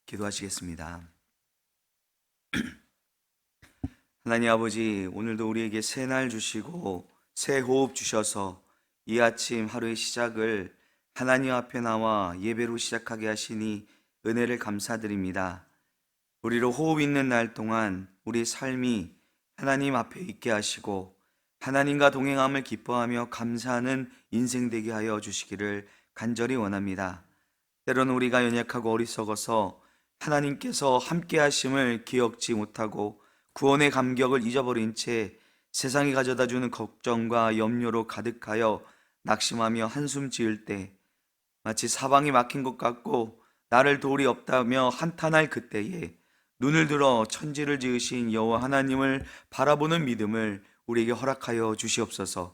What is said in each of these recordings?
기도하시겠습니다. 하나님 아버지, 오늘도 우리에게 새 날 주시고 새 호흡 주셔서 이 아침 하루의 시작을 하나님 앞에 나와 예배로 시작하게 하시니 은혜를 감사드립니다. 우리로 호흡 있는 날 동안 우리 삶이 하나님 앞에 있게 하시고 하나님과 동행함을 기뻐하며 감사하는 인생 되게 하여 주시기를 간절히 원합니다. 때로는 우리가 연약하고 어리석어서 하나님께서 함께 하심을 기억지 못하고 구원의 감격을 잊어버린 채 세상이 가져다 주는 걱정과 염려로 가득하여 낙심하며 한숨 지을 때, 마치 사방이 막힌 것 같고 나를 도울이 없다며 한탄할 그때에 눈을 들어 천지를 지으신 여호와 하나님을 바라보는 믿음을 우리에게 허락하여 주시옵소서.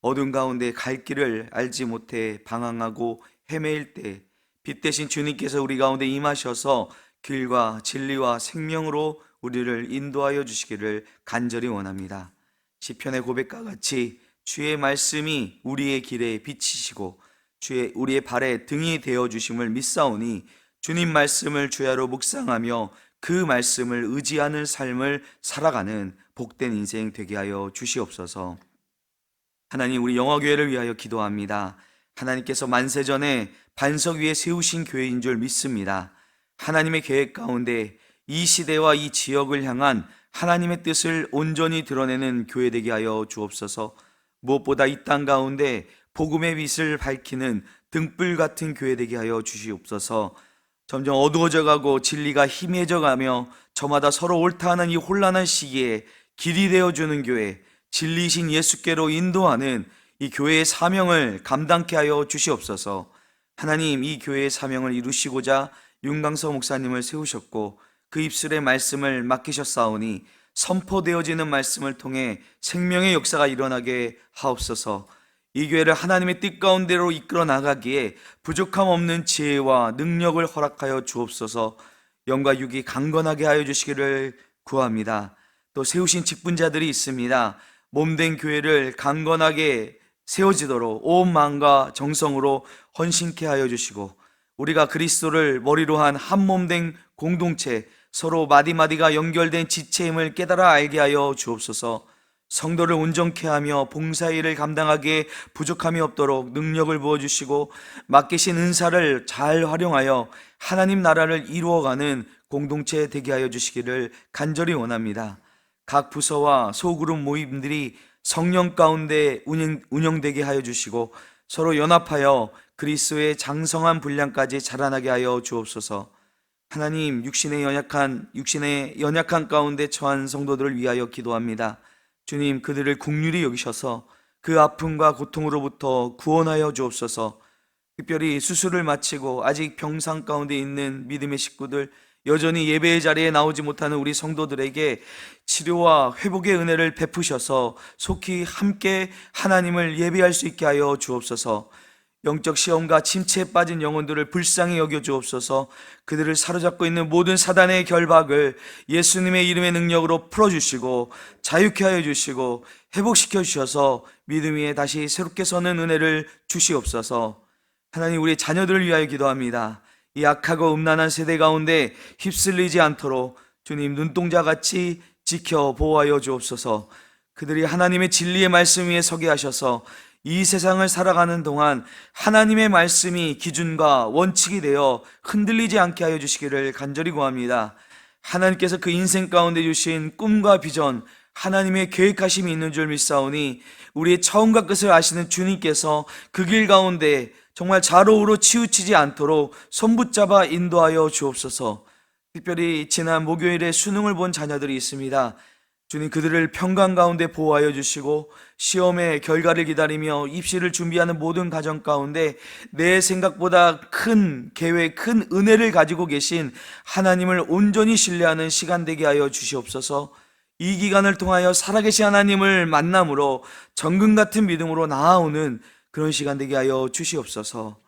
어둠 가운데 갈 길을 알지 못해 방황하고 헤매일 때 빛 대신 주님께서 우리 가운데 임하셔서 길과 진리와 생명으로 우리를 인도하여 주시기를 간절히 원합니다. 시편의 고백과 같이 주의 말씀이 우리의 길에 비치시고 우리의 발에 등이 되어 주심을 믿사오니 주님 말씀을 주야로 묵상하며 그 말씀을 의지하는 삶을 살아가는 복된 인생 되게 하여 주시옵소서. 하나님, 우리 영화교회를 위하여 기도합니다. 하나님께서 만세전에 반석 위에 세우신 교회인 줄 믿습니다. 하나님의 계획 가운데 이 시대와 이 지역을 향한 하나님의 뜻을 온전히 드러내는 교회 되게 하여 주옵소서. 무엇보다 이 땅 가운데 복음의 빛을 밝히는 등불 같은 교회 되게 하여 주시옵소서. 점점 어두워져 가고 진리가 희미해져 가며 저마다 서로 옳다 하는 이 혼란한 시기에 길이 되어주는 교회, 진리이신 예수께로 인도하는 이 교회의 사명을 감당케 하여 주시옵소서. 하나님, 이 교회의 사명을 이루시고자 윤강서 목사님을 세우셨고 그 입술의 말씀을 맡기셨사오니 선포되어지는 말씀을 통해 생명의 역사가 일어나게 하옵소서. 이 교회를 하나님의 뜻 가운데로 이끌어 나가기에 부족함 없는 지혜와 능력을 허락하여 주옵소서. 영과 육이 강건하게 하여 주시기를 구합니다. 또 세우신 직분자들이 있습니다. 몸된 교회를 강건하게 세워지도록 온 마음과 정성으로 헌신케 하여 주시고 우리가 그리스도를 머리로 한 한 몸된 공동체, 서로 마디마디가 연결된 지체임을 깨달아 알게 하여 주옵소서. 성도를 온전케 하며 봉사일을 감당하기에 부족함이 없도록 능력을 부어주시고 맡기신 은사를 잘 활용하여 하나님 나라를 이루어가는 공동체 되게 하여 주시기를 간절히 원합니다. 각 부서와 소그룹 모임들이 성령 가운데 운영되게 하여 주시고 서로 연합하여 그리스도의 장성한 분량까지 자라나게 하여 주옵소서. 하나님, 육신의 연약한 가운데 처한 성도들을 위하여 기도합니다. 주님, 그들을 긍휼히 여기셔서 그 아픔과 고통으로부터 구원하여 주옵소서. 특별히 수술을 마치고 아직 병상 가운데 있는 믿음의 식구들, 여전히 예배의 자리에 나오지 못하는 우리 성도들에게 치료와 회복의 은혜를 베푸셔서 속히 함께 하나님을 예배할 수 있게 하여 주옵소서. 영적 시험과 침체에 빠진 영혼들을 불쌍히 여겨 주옵소서. 그들을 사로잡고 있는 모든 사단의 결박을 예수님의 이름의 능력으로 풀어주시고 자유케 하여 주시고 회복시켜 주셔서 믿음 위에 다시 새롭게 서는 은혜를 주시옵소서. 하나님, 우리 자녀들을 위하여 기도합니다. 이 악하고 음란한 세대 가운데 휩쓸리지 않도록 주님 눈동자같이 지켜 보호하여 주옵소서. 그들이 하나님의 진리의 말씀 위에 서게 하셔서 이 세상을 살아가는 동안 하나님의 말씀이 기준과 원칙이 되어 흔들리지 않게 하여 주시기를 간절히 구합니다. 하나님께서 그 인생 가운데 주신 꿈과 비전, 하나님의 계획하심이 있는 줄 믿사오니 우리의 처음과 끝을 아시는 주님께서 그 길 가운데 정말 좌로우로 치우치지 않도록 손붙잡아 인도하여 주옵소서. 특별히 지난 목요일에 수능을 본 자녀들이 있습니다. 주님, 그들을 평강 가운데 보호하여 주시고 시험의 결과를 기다리며 입시를 준비하는 모든 가정 가운데 내 생각보다 큰 계획, 큰 은혜를 가지고 계신 하나님을 온전히 신뢰하는 시간 되게 하여 주시옵소서. 이 기간을 통하여 살아계신 하나님을 만남으로 정금 같은 믿음으로 나아오는 그런 시간 되게 하여 주시옵소서.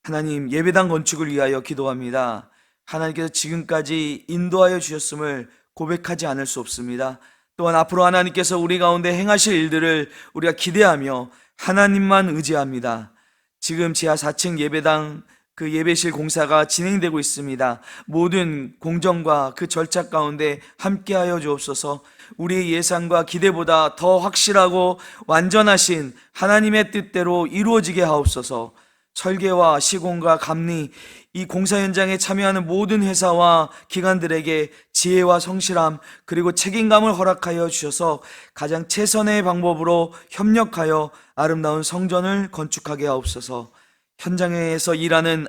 하나님, 예배당 건축을 위하여 기도합니다. 하나님께서 지금까지 인도하여 주셨음을 고백하지 않을 수 없습니다. 또한 앞으로 하나님께서 우리 가운데 행하실 일들을 우리가 기대하며 하나님만 의지합니다. 지금 지하 4층 예배당 그 예배실 공사가 진행되고 있습니다. 모든 공정과 그 절차 가운데 함께하여 주옵소서. 우리의 예상과 기대보다 더 확실하고 완전하신 하나님의 뜻대로 이루어지게 하옵소서. 설계와 시공과 감리, 이 공사 현장에 참여하는 모든 회사와 기관들에게 지혜와 성실함 그리고 책임감을 허락하여 주셔서 가장 최선의 방법으로 협력하여 아름다운 성전을 건축하게 하옵소서. 현장에서 일하는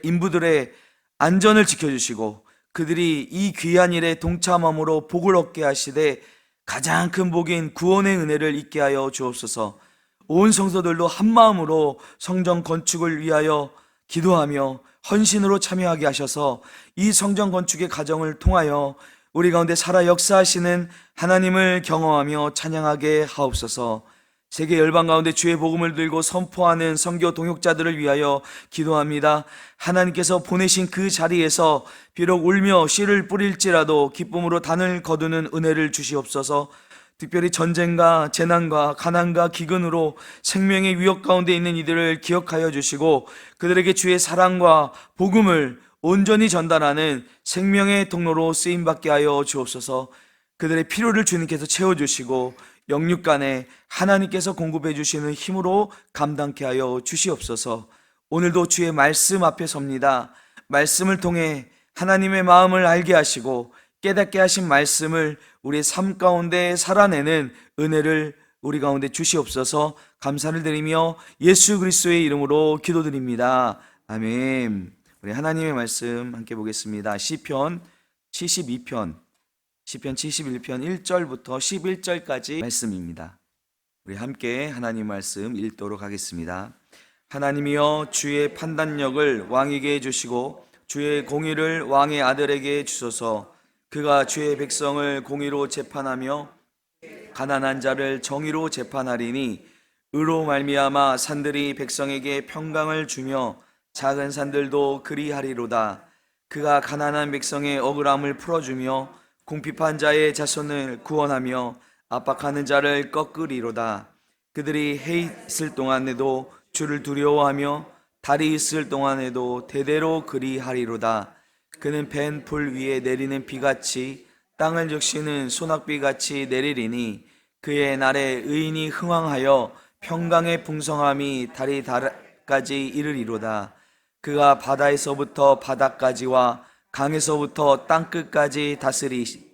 인부들의 안전을 지켜주시고 그들이 이 귀한 일에 동참함으로 복을 얻게 하시되 가장 큰 복인 구원의 은혜를 잊게 하여 주옵소서. 온 성도들도 한마음으로 성전 건축을 위하여 기도하며 헌신으로 참여하게 하셔서 이 성전 건축의 과정을 통하여 우리 가운데 살아 역사하시는 하나님을 경험하며 찬양하게 하옵소서. 세계 열방 가운데 주의 복음을 들고 선포하는 선교 동역자들을 위하여 기도합니다. 하나님께서 보내신 그 자리에서 비록 울며 씨를 뿌릴지라도 기쁨으로 단을 거두는 은혜를 주시옵소서. 특별히 전쟁과 재난과 가난과 기근으로 생명의 위협 가운데 있는 이들을 기억하여 주시고 그들에게 주의 사랑과 복음을 온전히 전달하는 생명의 통로로 쓰임받게 하여 주옵소서. 그들의 필요를 주님께서 채워주시고 영육간에 하나님께서 공급해 주시는 힘으로 감당케 하여 주시옵소서. 오늘도 주의 말씀 앞에 섭니다. 말씀을 통해 하나님의 마음을 알게 하시고 깨닫게 하신 말씀을 우리의 삶 가운데 살아내는 은혜를 우리 가운데 주시옵소서. 감사를 드리며 예수 그리스도의 이름으로 기도드립니다. 아멘. 우리 하나님의 말씀 함께 보겠습니다. 시편 71편 1절부터 11절까지 말씀입니다. 우리 함께 하나님 말씀 읽도록 하겠습니다. 하나님이여 주의 판단력을 왕에게 주시고 주의 공의를 왕의 아들에게 주소서. 그가 주의 백성을 공의로 재판하며 가난한 자를 정의로 재판하리니 의로 말미암아 산들이 백성에게 평강을 주며 작은 산들도 그리하리로다. 그가 가난한 백성의 억울함을 풀어주며 궁핍한 자의 자손을 구원하며 압박하는 자를 꺾으리로다. 그들이 해 있을 동안에도 주를 두려워하며 달이 있을 동안에도 대대로 그리하리로다. 그는 밴 풀 위에 내리는 비같이 땅을 적시는 소낙비같이 내리리니 그의 날에 의인이 흥왕하여 평강의 풍성함이 다리 닿까지 이르리로다. 그가 바다에서부터 바다까지와 강에서부터 땅끝까지 다스리시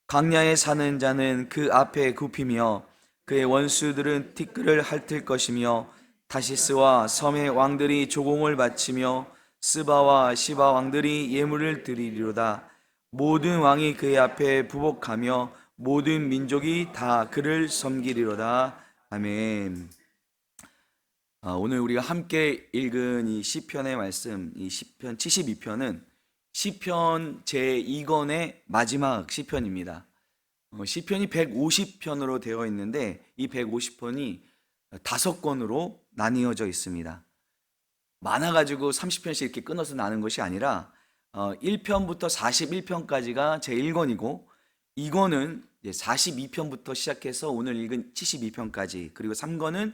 광야에 사는 자는 그 앞에 굽히며 그의 원수들은 티끌을 핥을 것이며 다시스와 섬의 왕들이 조공을 바치며 스바와 시바 왕들이 예물을 드리리로다. 모든 왕이 그의 앞에 부복하며 모든 민족이 다 그를 섬기리로다. 아멘. 오늘 우리가 함께 읽은 이 시편의 말씀, 이 시편 72편은 시편 제2권의 마지막 시편입니다. 시편이 150편으로 되어 있는데 이 150편이 5권으로 나뉘어져 있습니다. 많아가지고 30편씩 이렇게 끊어서 나눈 것이 아니라 1편부터 41편까지가 제1권이고 2권은 42편부터 시작해서 오늘 읽은 72편까지, 그리고 3권은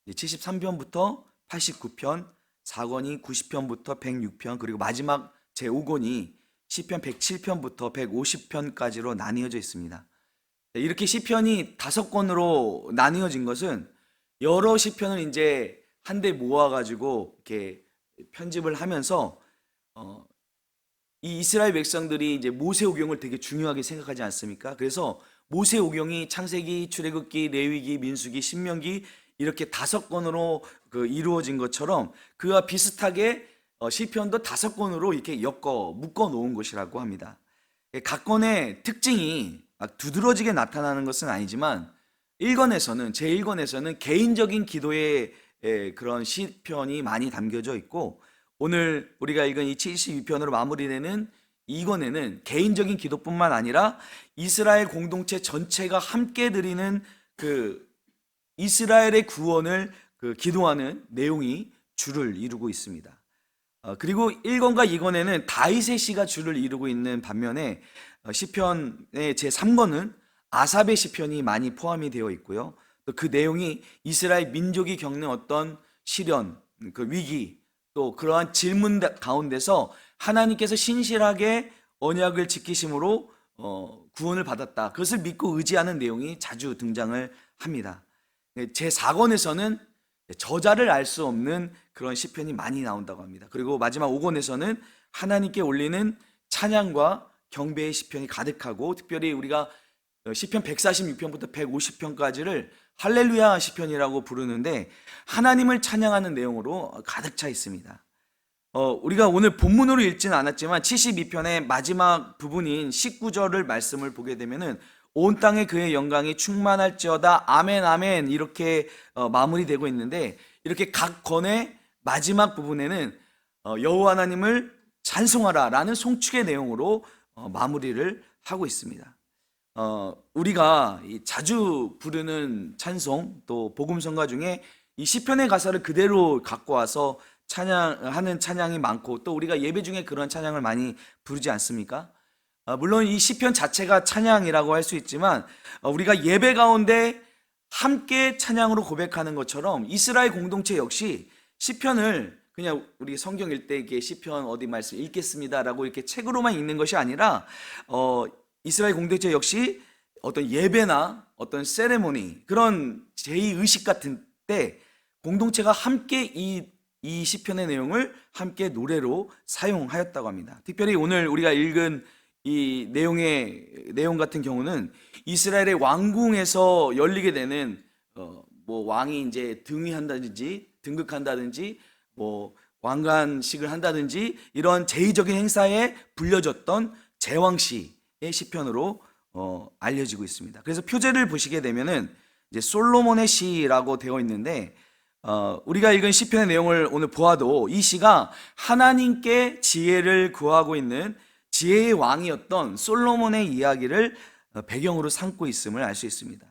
73편부터 89편, 4권이 90편부터 106편, 그리고 마지막 제5권이 시편 107편부터 150편까지로 나뉘어져 있습니다. 이렇게 시편이 5권으로 나뉘어진 것은 여러 시편을 이제 한데 모아가지고 이렇게 편집을 하면서 이 이스라엘 백성들이 이제 모세오경을 되게 중요하게 생각하지 않습니까? 그래서 모세오경이 창세기, 출애굽기, 레위기, 민수기, 신명기 이렇게 5권으로 이루어진 것처럼 그와 비슷하게 시편도 5권으로 이렇게 묶어 놓은 것이라고 합니다. 각 권의 특징이 막 두드러지게 나타나는 것은 아니지만 1권에서는 제1권에서는 개인적인 기도의 그런 시편이 많이 담겨져 있고, 오늘 우리가 읽은 이 72편으로 마무리되는 2권에는 개인적인 기도뿐만 아니라 이스라엘 공동체 전체가 함께 드리는 그 이스라엘의 구원을 기도하는 내용이 주를 이루고 있습니다. 그리고 1권과 2권에는 다윗의 시가 주를 이루고 있는 반면에 시편의 제3권은 아삽의 시편이 많이 포함이 되어 있고요. 또 그 내용이 이스라엘 민족이 겪는 어떤 시련, 그 위기, 또 그러한 질문 가운데서 하나님께서 신실하게 언약을 지키심으로 구원을 받았다. 그것을 믿고 의지하는 내용이 자주 등장을 합니다. 제4권에서는 저자를 알 수 없는 그런 시편이 많이 나온다고 합니다. 그리고 마지막 5권에서는 하나님께 올리는 찬양과 경배의 시편이 가득하고, 특별히 우리가 시편 146편부터 150편까지를 할렐루야 시편이라고 부르는데 하나님을 찬양하는 내용으로 가득 차 있습니다. 우리가 오늘 본문으로 읽지는 않았지만 72편의 마지막 부분인 19절을 말씀을 보게 되면은 온 땅에 그의 영광이 충만할지어다 아멘 아멘 이렇게 마무리되고 있는데, 이렇게 각 권의 마지막 부분에는 여호와 하나님을 찬송하라 라는 송축의 내용으로 마무리를 하고 있습니다. 우리가 자주 부르는 찬송 또 복음성가 중에 이 시편의 가사를 그대로 갖고 와서 찬양하는 찬양이 많고, 또 우리가 예배 중에 그런 찬양을 많이 부르지 않습니까? 물론 이 시편 자체가 찬양이라고 할 수 있지만 우리가 예배 가운데 함께 찬양으로 고백하는 것처럼 이스라엘 공동체 역시 시편을 그냥 우리 성경 읽때 이게 시편 어디 말씀 읽겠습니다라고 이렇게 책으로만 읽는 것이 아니라 이스라엘 공동체 역시 어떤 예배나 어떤 세레모니, 그런 제2의식 같은 때 공동체가 함께 이 시편의 내용을 함께 노래로 사용하였다고 합니다. 특별히 오늘 우리가 읽은 이 내용 같은 경우는 이스라엘의 왕궁에서 열리게 되는 왕이 이제 등위한다든지 등극한다든지 왕관식을 한다든지 이런 제의적인 행사에 불려졌던 제왕시의 시편으로 알려지고 있습니다. 그래서 표제를 보시게 되면은 이제 솔로몬의 시라고 되어 있는데, 우리가 읽은 시편의 내용을 오늘 보아도 이 시가 하나님께 지혜를 구하고 있는 지혜의 왕이었던 솔로몬의 이야기를 배경으로 삼고 있음을 알 수 있습니다.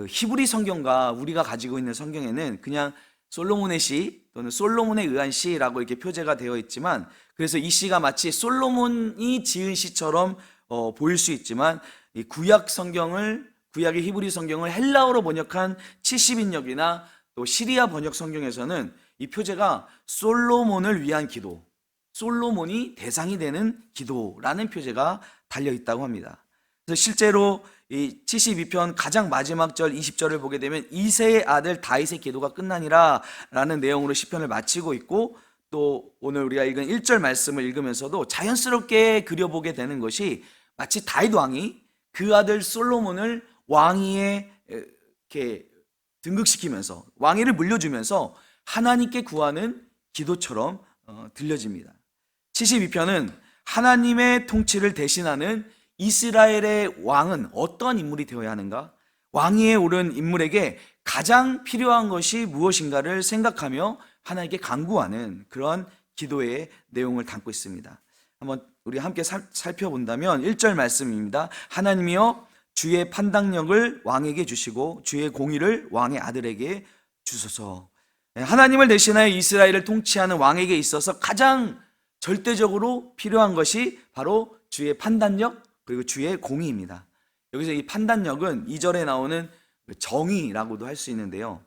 히브리 성경과 우리가 가지고 있는 성경에는 그냥 솔로몬의 시 또는 솔로몬에 의한 시라고 이렇게 표제가 되어 있지만, 그래서 이 시가 마치 솔로몬이 지은 시처럼 보일 수 있지만, 이 구약의 히브리 성경을 헬라어로 번역한 70인역이나 또 시리아 번역 성경에서는 이 표제가 솔로몬을 위한 기도, 솔로몬이 대상이 되는 기도라는 표제가 달려 있다고 합니다. 그래서 실제로 이 72편 가장 마지막 절 20절을 보게 되면 이새의 아들 다윗의 기도가 끝나니라 라는 내용으로 시편을 마치고 있고, 또 오늘 우리가 읽은 1절 말씀을 읽으면서도 자연스럽게 그려보게 되는 것이 마치 다윗 왕이 그 아들 솔로몬을 왕위에 이렇게 등극시키면서 왕위를 물려주면서 하나님께 구하는 기도처럼 들려집니다. 72편은 하나님의 통치를 대신하는 이스라엘의 왕은 어떠한 인물이 되어야 하는가? 왕위에 오른 인물에게 가장 필요한 것이 무엇인가를 생각하며 하나님께 간구하는 그런 기도의 내용을 담고 있습니다. 한번 우리 함께 살펴본다면 1절 말씀입니다. 하나님이여 주의 판단력을 왕에게 주시고 주의 공의를 왕의 아들에게 주소서. 하나님을 대신하여 이스라엘을 통치하는 왕에게 있어서 가장 절대적으로 필요한 것이 바로 주의 판단력 그리고 주의 공의입니다. 여기서 이 판단력은 2절에 나오는 정의라고도 할 수 있는데요,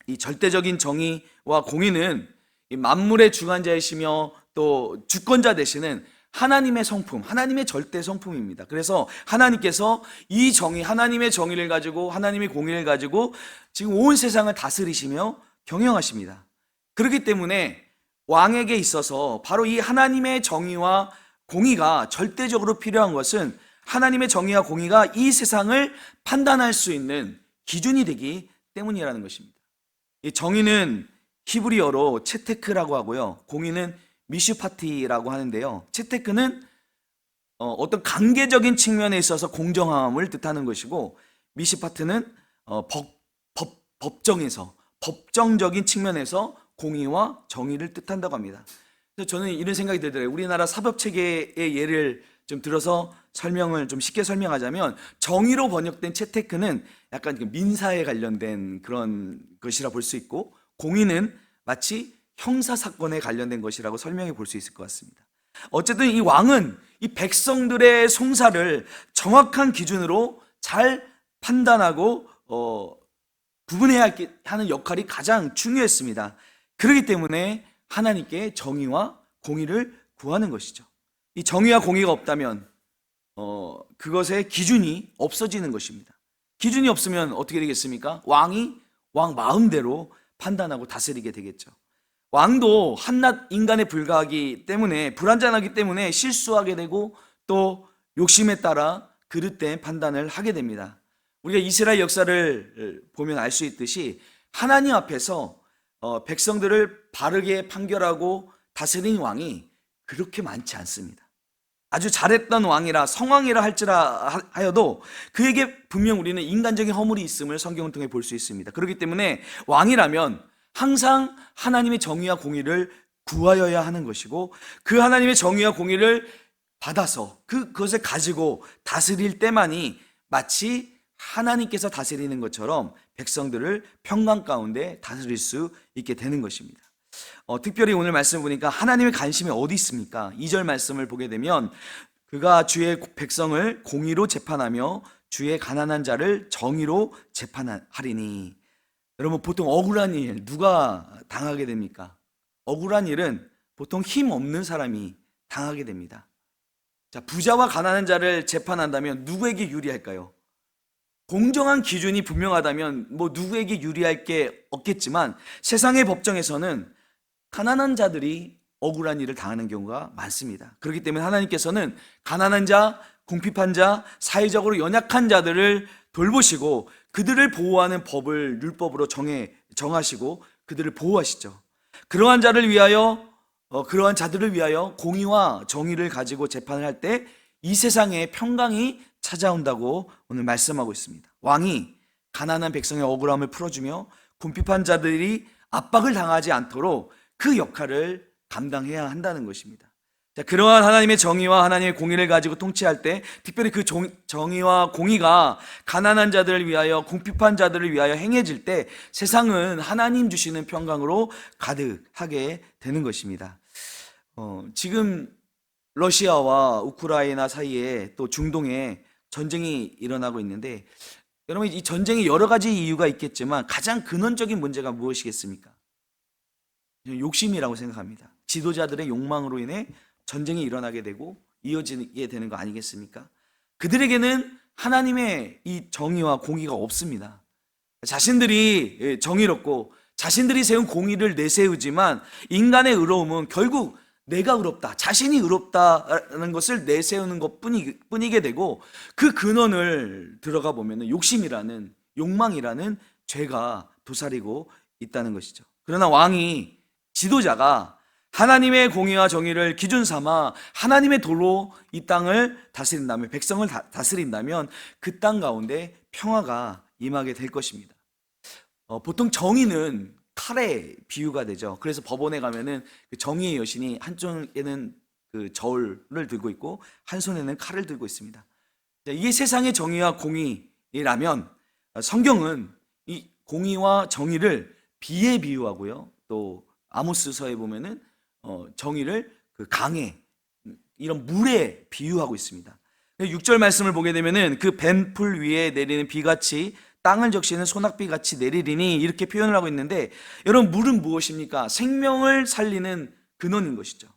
이 절대적인 정의와 공의는 이 만물의 주관자이시며 또 주권자 되시는 하나님의 성품, 하나님의 절대 성품입니다. 그래서 하나님께서 이 정의, 하나님의 정의를 가지고 하나님의 공의를 가지고 지금 온 세상을 다스리시며 경영하십니다. 그렇기 때문에 왕에게 있어서 바로 이 하나님의 정의와 공의가 절대적으로 필요한 것은 하나님의 정의와 공의가 이 세상을 판단할 수 있는 기준이 되기 때문이라는 것입니다. 이 정의는 히브리어로 체테크라고 하고요, 공의는 미슈파티라고 하는데요, 체테크는 어떤 관계적인 측면에 있어서 공정함을 뜻하는 것이고, 미슈파트는 법정에서 법정적인 측면에서 공의와 정의를 뜻한다고 합니다. 그래서 저는 이런 생각이 들더라고요. 우리나라 사법체계의 예를 좀 들어서 설명을 좀 쉽게 설명하자면, 정의로 번역된 채테크는 약간 민사에 관련된 그런 것이라 볼 수 있고, 공의는 마치 형사사건에 관련된 것이라고 설명해 볼 수 있을 것 같습니다. 어쨌든 이 왕은 이 백성들의 송사를 정확한 기준으로 잘 판단하고 구분해야 하는 역할이 가장 중요했습니다. 그렇기 때문에 하나님께 정의와 공의를 구하는 것이죠. 이 정의와 공의가 없다면 그것의 기준이 없어지는 것입니다. 기준이 없으면 어떻게 되겠습니까? 왕이 왕 마음대로 판단하고 다스리게 되겠죠. 왕도 한낱 인간에 불과하기 때문에, 불완전하기 때문에 실수하게 되고 또 욕심에 따라 그릇된 판단을 하게 됩니다. 우리가 이스라엘 역사를 보면 알 수 있듯이 하나님 앞에서 백성들을 바르게 판결하고 다스린 왕이 그렇게 많지 않습니다. 아주 잘했던 왕이라 성왕이라 하여도 그에게 분명 우리는 인간적인 허물이 있음을 성경을 통해 볼 수 있습니다. 그렇기 때문에 왕이라면 항상 하나님의 정의와 공의를 구하여야 하는 것이고, 그 하나님의 정의와 공의를 받아서 그것을 가지고 다스릴 때만이 마치 하나님께서 다스리는 것처럼 백성들을 평강 가운데 다스릴 수 있게 되는 것입니다. 특별히 오늘 말씀을 보니까 하나님의 관심이 어디 있습니까? 2절 말씀을 보게 되면 그가 주의 백성을 공의로 재판하며 주의 가난한 자를 정의로 재판하리니. 여러분, 보통 억울한 일 누가 당하게 됩니까? 억울한 일은 보통 힘 없는 사람이 당하게 됩니다. 자, 부자와 가난한 자를 재판한다면 누구에게 유리할까요? 공정한 기준이 분명하다면 누구에게 유리할 게 없겠지만 세상의 법정에서는 가난한 자들이 억울한 일을 당하는 경우가 많습니다. 그렇기 때문에 하나님께서는 가난한 자, 궁핍한 자, 사회적으로 연약한 자들을 돌보시고 그들을 보호하는 법을 율법으로 정하시고 그들을 보호하시죠. 그러한 자들을 위하여 공의와 정의를 가지고 재판을 할 때 이 세상에 평강이 찾아온다고 오늘 말씀하고 있습니다. 왕이 가난한 백성의 억울함을 풀어주며 궁핍한 자들이 압박을 당하지 않도록 그 역할을 감당해야 한다는 것입니다. 자, 그러한 하나님의 정의와 하나님의 공의를 가지고 통치할 때 특별히 그 정의와 공의가 가난한 자들을 위하여, 궁핍한 자들을 위하여 행해질 때 세상은 하나님 주시는 평강으로 가득하게 되는 것입니다. 지금 러시아와 우크라이나 사이에 또 중동에 전쟁이 일어나고 있는데, 여러분, 이 전쟁에 여러 가지 이유가 있겠지만 가장 근원적인 문제가 무엇이겠습니까? 욕심이라고 생각합니다. 지도자들의 욕망으로 인해 전쟁이 일어나게 되고 이어지게 되는 거 아니겠습니까? 그들에게는 하나님의 이 정의와 공의가 없습니다. 자신들이 정의롭고 자신들이 세운 공의를 내세우지만 인간의 의로움은 결국 내가 의롭다, 자신이 의롭다는 것을 내세우는 것 뿐이게 되고, 그 근원을 들어가 보면 욕심이라는, 욕망이라는 죄가 도사리고 있다는 것이죠. 그러나 왕이, 지도자가 하나님의 공의와 정의를 기준 삼아 하나님의 도로 이 땅을 다스린다면, 백성을 다스린다면 그 땅 가운데 평화가 임하게 될 것입니다. 보통 정의는 칼의 비유가 되죠. 그래서 법원에 가면은 그 정의의 여신이 한쪽에는 그 저울을 들고 있고 한 손에는 칼을 들고 있습니다. 이게 세상의 정의와 공의라면 성경은 이 공의와 정의를 비에 비유하고요. 또 아모스서에 보면은 정의를 그 강에, 이런 물에 비유하고 있습니다. 6절 말씀을 보게 되면은 그 뱀풀 위에 내리는 비같이 땅을 적시는 소낙비같이 내리리니, 이렇게 표현을 하고 있는데, 여러분, 물은 무엇입니까? 생명을 살리는 근원인 것이죠.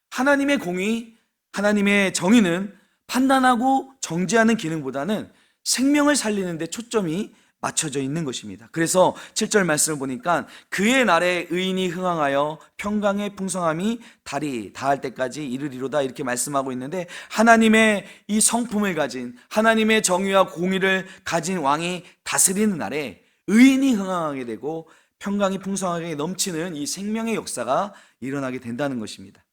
하나님의 공의, 하나님의 정의는 판단하고 정죄하는 기능보다는 생명을 살리는 데 초점이 맞춰져 있는 것입니다. 그래서 7절 말씀을 보니까 그의 날에 의인이 흥황하여 평강의 풍성함이 달이 닿을 때까지 이르리로다, 이렇게 말씀하고 있는데, 하나님의 이 성품을 가진, 하나님의 정의와 공의를 가진 왕이 다스리는 날에 의인이 흥황하게 되고 평강이 풍성하게 넘치는 이 생명의 역사가 일어나게 된다는 것입니다.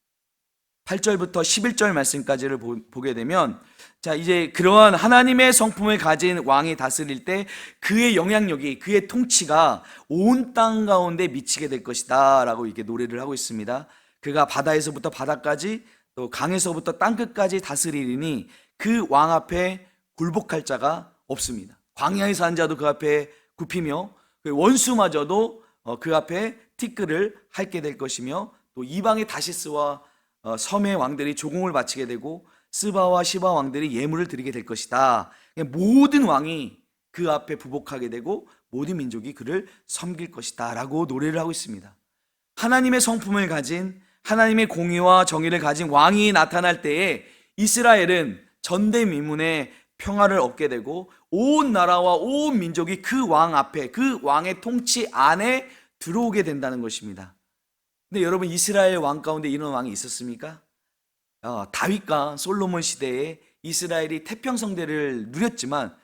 8절부터 11절 말씀까지를 보게 되면, 자, 이제 그러한 하나님의 성품을 가진 왕이 다스릴 때 그의 영향력이, 그의 통치가 온 땅 가운데 미치게 될 것이다 라고 이렇게 노래를 하고 있습니다. 그가 바다에서부터 바다까지, 또 강에서부터 땅끝까지 다스리리니 그 왕 앞에 굴복할 자가 없습니다. 광야에 산 자도 그 앞에 굽히며 그 원수마저도 그 앞에 티끌을 핥게 될 것이며, 또 이방의 다시스와 섬의 왕들이 조공을 바치게 되고 스바와 시바 왕들이 예물을 드리게 될 것이다. 모든 왕이 그 앞에 부복하게 되고 모든 민족이 그를 섬길 것이다 라고 노래를 하고 있습니다. 하나님의 성품을 가진, 하나님의 공의와 정의를 가진 왕이 나타날 때에 이스라엘은 전대미문의 평화를 얻게 되고 온 나라와 온 민족이 그 왕 앞에, 그 왕의 통치 안에 들어오게 된다는 것입니다. 근데 여러분, 이스라엘 왕 가운데 이런 왕이 있었습니까? 다윗과 솔로몬 시대에 이스라엘이 태평성대를 누렸지만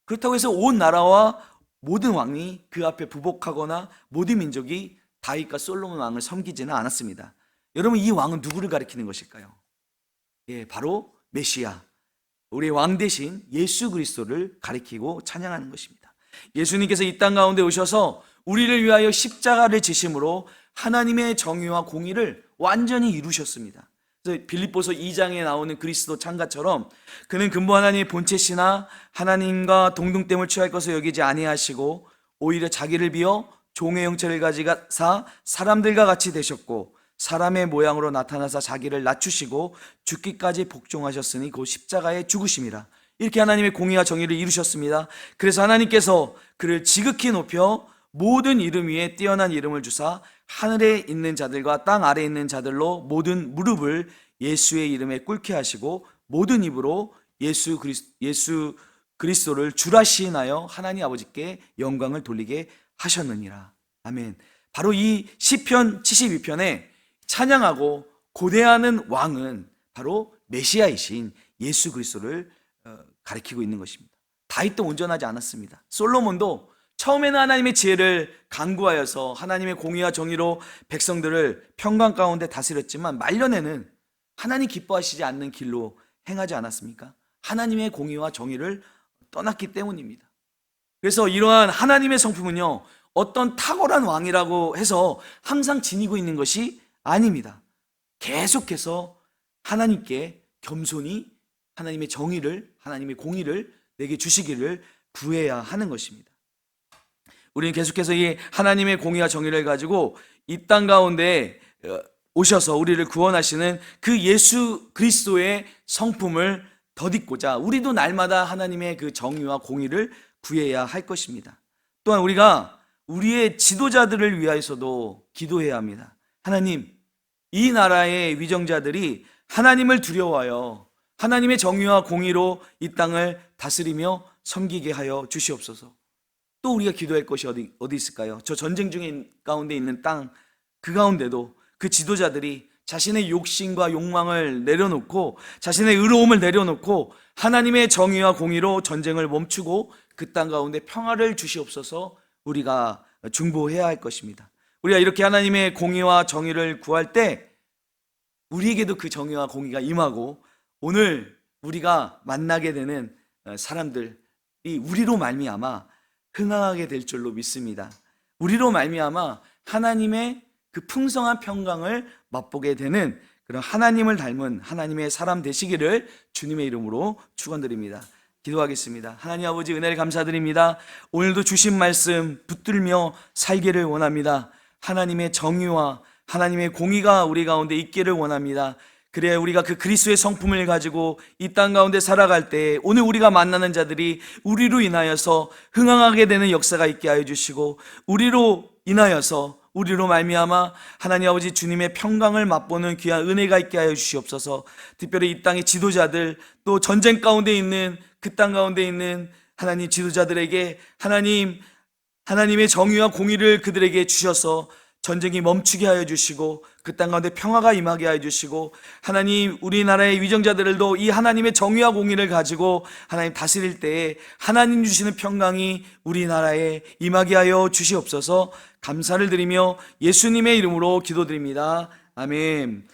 그렇다고 해서 온 나라와 모든 왕이 그 앞에 부복하거나 모든 민족이 다윗과 솔로몬 왕을 섬기지는 않았습니다. 여러분, 이 왕은 누구를 가리키는 것일까요? 예, 바로 메시아, 우리 왕 대신 예수 그리스도를 가리키고 찬양하는 것입니다. 예수님께서 이 땅 가운데 오셔서 우리를 위하여 십자가를 지심으로 하나님의 정의와 공의를 완전히 이루셨습니다. 그래서 빌립보서 2장에 나오는 그리스도 창가처럼 그는 근본 하나님의 본체시나 하나님과 동등됨을 취할 것을 여기지 아니하시고 오히려 자기를 비어 종의 형체를 가지사 사람들과 같이 되셨고 사람의 모양으로 나타나사 자기를 낮추시고 죽기까지 복종하셨으니 곧 십자가에 죽으심이라. 이렇게 하나님의 공의와 정의를 이루셨습니다. 그래서 하나님께서 그를 지극히 높여 모든 이름 위에 뛰어난 이름을 주사 하늘에 있는 자들과 땅 아래에 있는 자들로 모든 무릎을 예수의 이름에 꿇게 하시고 모든 입으로 예수 그리스도를 주라 시인하여 하나님 아버지께 영광을 돌리게 하셨느니라. 아멘. 바로 이 시편 72편에 찬양하고 고대하는 왕은 바로 메시아이신 예수 그리스도를 가리키고 있는 것입니다. 다윗도 온전하지 않았습니다. 솔로몬도 처음에는 하나님의 지혜를 간구하여서 하나님의 공의와 정의로 백성들을 평강 가운데 다스렸지만 말년에는 하나님 기뻐하시지 않는 길로 행하지 않았습니까? 하나님의 공의와 정의를 떠났기 때문입니다. 그래서 이러한 하나님의 성품은요, 어떤 탁월한 왕이라고 해서 항상 지니고 있는 것이 아닙니다. 계속해서 하나님께 겸손히 하나님의 정의를, 하나님의 공의를 내게 주시기를 구해야 하는 것입니다. 우리는 계속해서 이 하나님의 공의와 정의를 가지고 이 땅 가운데 오셔서 우리를 구원하시는 그 예수 그리스도의 성품을 덧입고자 우리도 날마다 하나님의 그 정의와 공의를 구해야 할 것입니다. 또한 우리가 우리의 지도자들을 위하여서도 기도해야 합니다. 하나님, 이 나라의 위정자들이 하나님을 두려워하여 하나님의 정의와 공의로 이 땅을 다스리며 섬기게 하여 주시옵소서. 또 우리가 기도할 것이 어디 있을까요? 저 전쟁 중에 가운데 있는 땅, 그 가운데도 그 지도자들이 자신의 욕심과 욕망을 내려놓고 자신의 의로움을 내려놓고 하나님의 정의와 공의로 전쟁을 멈추고 그 땅 가운데 평화를 주시옵소서 우리가 중보해야 할 것입니다. 우리가 이렇게 하나님의 공의와 정의를 구할 때 우리에게도 그 정의와 공의가 임하고 오늘 우리가 만나게 되는 사람들이 우리로 말미암아 흥황하게 될 줄로 믿습니다. 우리로 말미암아 하나님의 그 풍성한 평강을 맛보게 되는 그런 하나님을 닮은 하나님의 사람 되시기를 주님의 이름으로 축원드립니다. 기도하겠습니다. 하나님 아버지, 은혜를 감사드립니다. 오늘도 주신 말씀 붙들며 살기를 원합니다. 하나님의 정의와 하나님의 공의가 우리 가운데 있기를 원합니다. 그래야 우리가 그 그리스도의 성품을 가지고 이 땅 가운데 살아갈 때 오늘 우리가 만나는 자들이 우리로 인하여서 흥황하게 되는 역사가 있게 하여 주시고 우리로 인하여서 우리로 말미암아 하나님 아버지 주님의 평강을 맛보는 귀한 은혜가 있게 하여 주시옵소서. 특별히 이 땅의 지도자들, 또 전쟁 가운데 있는 그 땅 가운데 있는 하나님 지도자들에게 하나님의 정의와 공의를 그들에게 주셔서 전쟁이 멈추게 하여 주시고 그 땅 가운데 평화가 임하게 하여 주시고 하나님, 우리나라의 위정자들도 이 하나님의 정의와 공의를 가지고 하나님 다스릴 때에 하나님 주시는 평강이 우리나라에 임하게 하여 주시옵소서. 감사를 드리며 예수님의 이름으로 기도드립니다. 아멘.